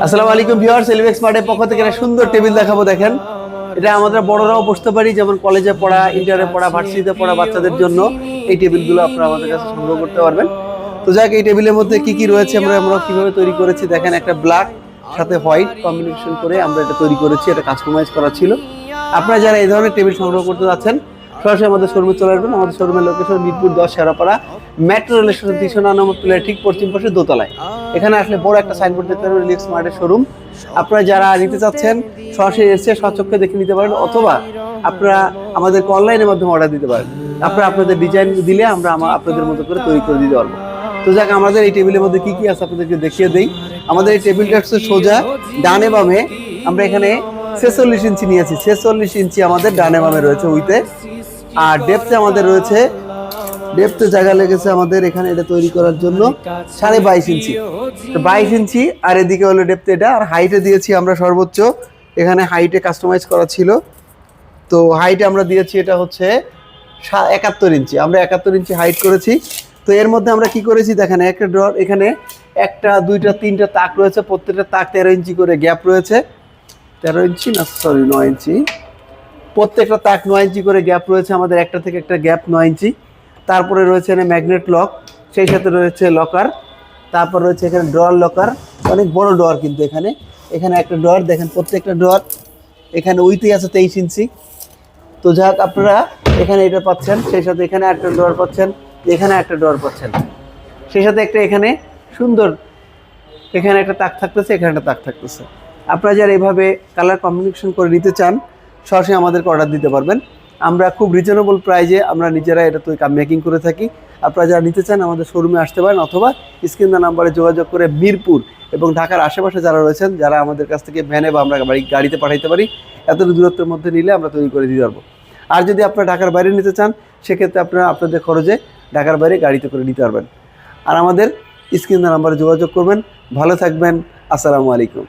আসসালামু আলাইকুম ভিউয়ার্স, এলিভেক্স স্মার্টের পক্ষ থেকে একটা সুন্দর টেবিল দেখাবো। দেখেন, এটা আমাদের বড়রাও বসতে পারি, যেমন কলেজে পড়া, ইন্টারে পড়া, ভার্সিটিতে পড়া বাচ্চাদের জন্য এই টেবিলগুলো আপনারা আমাদের কাছে সংগ্রহ করতে পারবেন। তো যাক, এই টেবিলের মধ্যে কি কি রয়েছে, আমরা কিভাবে তৈরি করেছি দেখেন। একটা ব্ল্যাক সাথে হোয়াইট কম্বিনেশন করে আমরা এটা তৈরি করেছি, এটা কাস্টমাইজ করা ছিল। আপনারা যারা এই ধরনের টেবিল সংগ্রহ করতে যাচ্ছেন, সরাসরি আমাদের শোরুমে চলে আসবেন। আমাদের শোরুমের location Mirpur 10 Shewrapara, metro rail station 309 নম্বর পিলারের ঠিক পশ্চিম পাশে দোতলায়। এখানে আসলে বড় একটা সাইনবোর্ড দেখতে পারবেন, এলিভেক্স স্মার্টের শোরুম। আপনারা যারা নিতে চাচ্ছেন সরাসরি এসে স্বচক্ষে দেখে নিতে পারেন, অথবা আপনারা আমাদেরকে অনলাইনের মাধ্যমে অর্ডার দিতে পারেন। আপনারা আপনাদের ডিজাইন দিলে আমরা আপনাদের মতো করে তৈরি করে দিতে পারবো। তো যাক, আমাদের এই টেবিলের মধ্যে কি কি আছে আপনাদেরকে দেখিয়ে দেই। আমাদের এই টেবিলটা হচ্ছে সোজা ডানে বামে আমরা এখানে 46 ইঞ্চি নিয়েছি। 46 ইঞ্চি আমাদের ডানে বামে রয়েছে উইতে। আর ডেপথে আমাদের রয়েছে, ডেপথে জায়গা লেগেছে আমাদের এখানে এটা তৈরি করার জন্য 22.5 ইঞ্চি। তো 22 ইঞ্চি আর এদিকে হলো ডেপথে এটা। আর হাইটে দিয়েছি আমরা সর্বোচ্চ, এখানে হাইটে কাস্টমাইজ করা ছিল। তো হাইটে আমরা দিয়েছি এটা হচ্ছে 71 ইঞ্চি। আমরা 71 ইঞ্চি হাইট করেছি। তো এর মধ্যে আমরা কি করেছি দেখেন, একটা ড্রয়ার, এখানে একটা দুইটা তিনটা তাক রয়েছে, প্রত্যেকটা তাক 13 ইঞ্চি করে গ্যাপ রয়েছে। 13 ইঞ্চি না, সরি 9 ইঞ্চি। প্রত্যেকটা তাক 9 ইঞ্চি করে গ্যাপ রয়েছে আমাদের, একটা থেকে একটা গ্যাপ 9 ইঞ্চি। তারপরে রয়েছে এখানে ম্যাগনেট লক, সেই সাথে রয়েছে লকার। তারপর রয়েছে এখানে ড্রয়ার লকার, অনেক বড় ড্রয়ার কিন্তু এখানে। এখানে একটা ড্রয়ার দেখেন, প্রত্যেকটা ড্রয়ার এখানে উইথই আছে 23 ইঞ্চি। তো যাক, আপনারা এখানে এটা পাচ্ছেন, সেই সাথে এখানে একটা ড্রয়ার পাচ্ছেন, এখানে একটা ড্রয়ার পাচ্ছেন, সেই সাথে একটা এখানে সুন্দর এখানে একটা তাক থাকতেছে, এখানে একটা তাক থাকতেছে। আপনারা যারা এইভাবে কালার কম্বিনেশন করে নিতে চান, সরাসরি আমাদেরকে অর্ডার দিতে পারবেন। আমরা খুব রিজনেবল প্রাইজে আমরা নিজেরা এটা তৈরি মেকিং করে থাকি। আপনারা যারা নিতে চান আমাদের শোরুমে আসতে পারেন, অথবা স্ক্রিন নাম্বারে যোগাযোগ করে মিরপুর এবং ঢাকার আশেপাশে যারা রয়েছেন, যারা আমাদের কাছ থেকে ভ্যানে বা আমরা গাড়িতে পাঠাইতে পারি, এত দূরত্বের মধ্যে নিলে আমরা তৈরি করে দিতে পারবো। আর যদি আপনারা ঢাকার বাইরে নিতে চান, সেক্ষেত্রে আপনারা আপনাদের খরচে ঢাকার বাইরে গাড়িতে করে নিতে পারবেন। আর আমাদের স্ক্রিন নাম্বারে যোগাযোগ করবেন। ভালো থাকবেন। আসসালামু আলাইকুম।